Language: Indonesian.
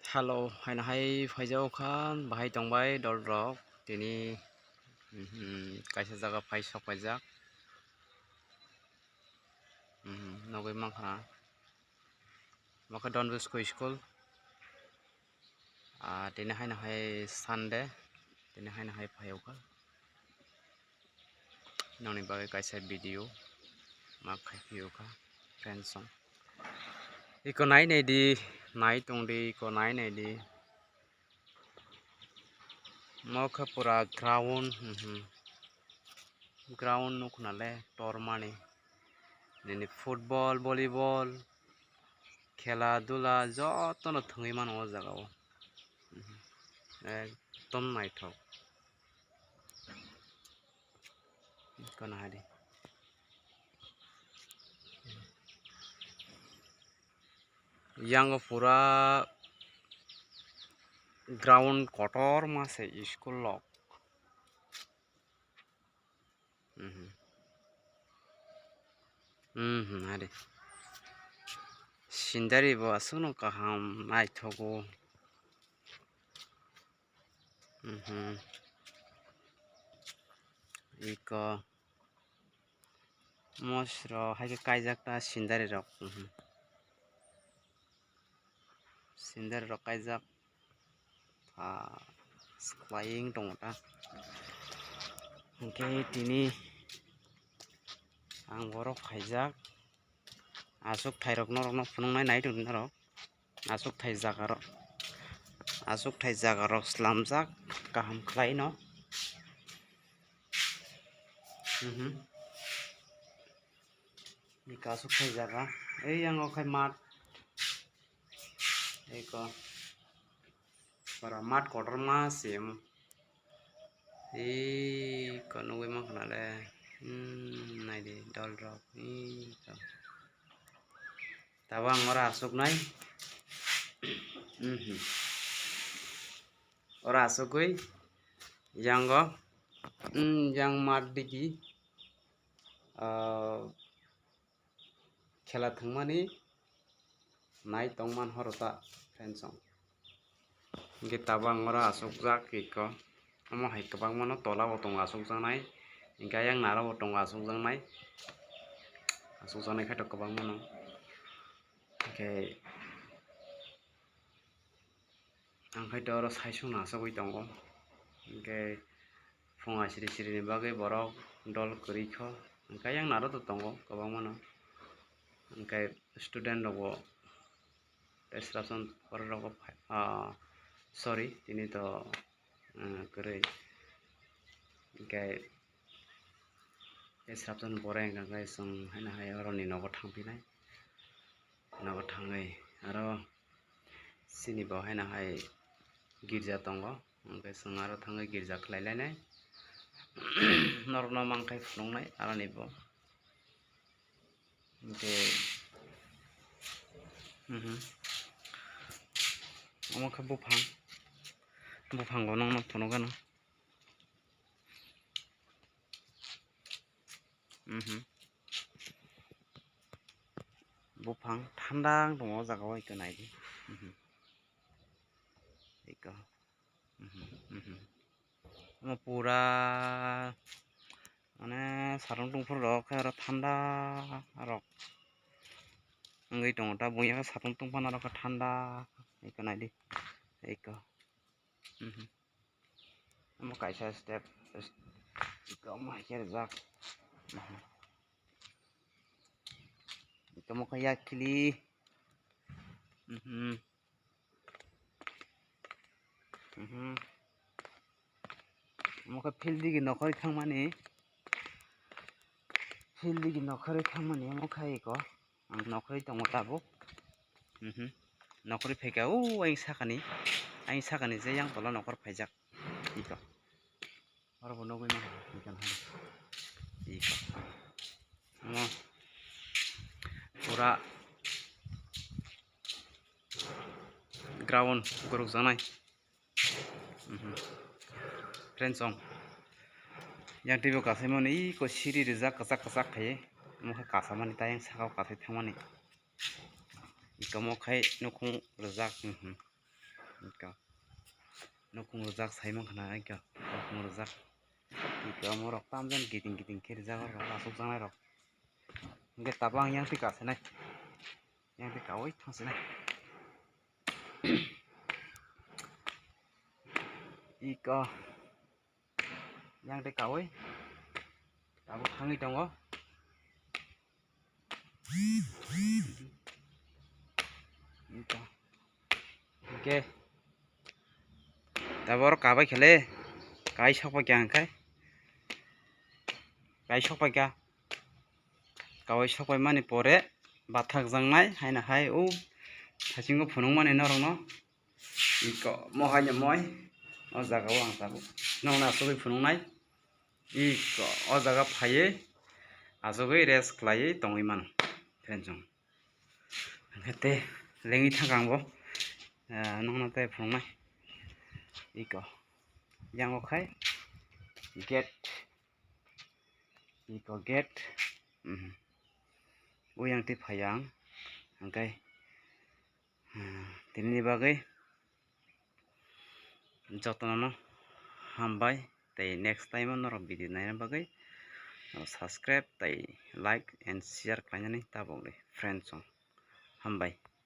Hello, hai faijau khan bahai tongbai dol rok tini kaisa jaga pai sok paijak nogoi mangkha maka Don Bosco School tini hai Sunday tini hai payau kha noni bagai kaisa video mak khai phiu kha friends song iko nai nei di nai tong di iko nai nei di mokha pura ground nukhnale tormani nini football volleyball খেলা ধুলা যতনো থঙি মান ও জায়গাও একদম নাইথক কোন হারি yang pura ground kotor mase school lok hari sindari bo asuno kaham naithogo iko mosro haike kaijakta sindari rok sindari rok kaijak flying tongta hingke tini ang borok khaijak asuk thairok norok phunungnai nai tongna rok asuk thai jaga rok slamjak kaham khlai no ika asuk thai jaga ei yang okai mat iko para mat kotor ma sim iko nugui makhnale nai di dol rok iko tabang ora asuk nai ora asukui yango yang mat diki khela thangmani nai tongman horota friendsong hingke tabang ora asukjak iko amo hai kabang mano tola bo tongo asukjaknai hingke yang naro bo tongo asukjaknai asukjaknai khai to kabang mano hingke ang khai to oro saisung asugui tongo hingke funga siri siri ni bagui borok dol kwrui kho hingke yang naro to tongo kabang mano hingke student rogo destination rogo sorry tini to kwrui hingke destination bore hingke song haina hai oroni nogo thangpinai nogo thangui aro sini bo haina hai girja tongo hingke song aro thangui girja khlailainai norok no mangkhai phunuknai aroni bo hingke amo khe bufang bo nongno phunukgano bufang thandang tongo o jaga o iko naidi iko amo pura mane sarong tungfur rok khai aro thanda rok wngui tongo ta buya sarong tungfana rok thanda iko naidi iko amo kaisa step iko amo haike rijak iko amo khe yakili amo khe field digi nokhoroi thangmani amo khe iko ang nokhoroi tongo tabuk nokhoroi phaika aing sakani je yang tola nokhor phaijak iko oro bo nugui mangka iko amo pura ground gorokjaknai friendsong yang tibo kasaimani iko siri rijak kwchak khaiye amo khe kasamani ta yang sakao kasai thangmani iko mo khai nukung rijak ika nokung rojak saimang khana ika nokung rojak ika morok tamjan giting khe rijak rok asuk jangnai rok hingke tabang yang tika senai yang tika oi thangsenai ika yang tika oi abo thangui tongo ika hingke tabor kabai khele kai sokpai kya hingkai kai sokpai kya kawai sokpai mani pore bathak jangnai haina hai o thasingo phunukmani norok no iko mohai moi o jaga o ang tabuk nong na asugoi phunuknai iko o jaga phaiye asugoi rest khlaiui tongoi mano friend chong hingke lengui thangkang bo nongno tai phunuknai iko yang khai gate iko gate uyang ti phaiang hingkai tini bagui jotono no hambai tei next time norok video naina bagui subscribe tei like and share khlainani tabuk friend chong hambai।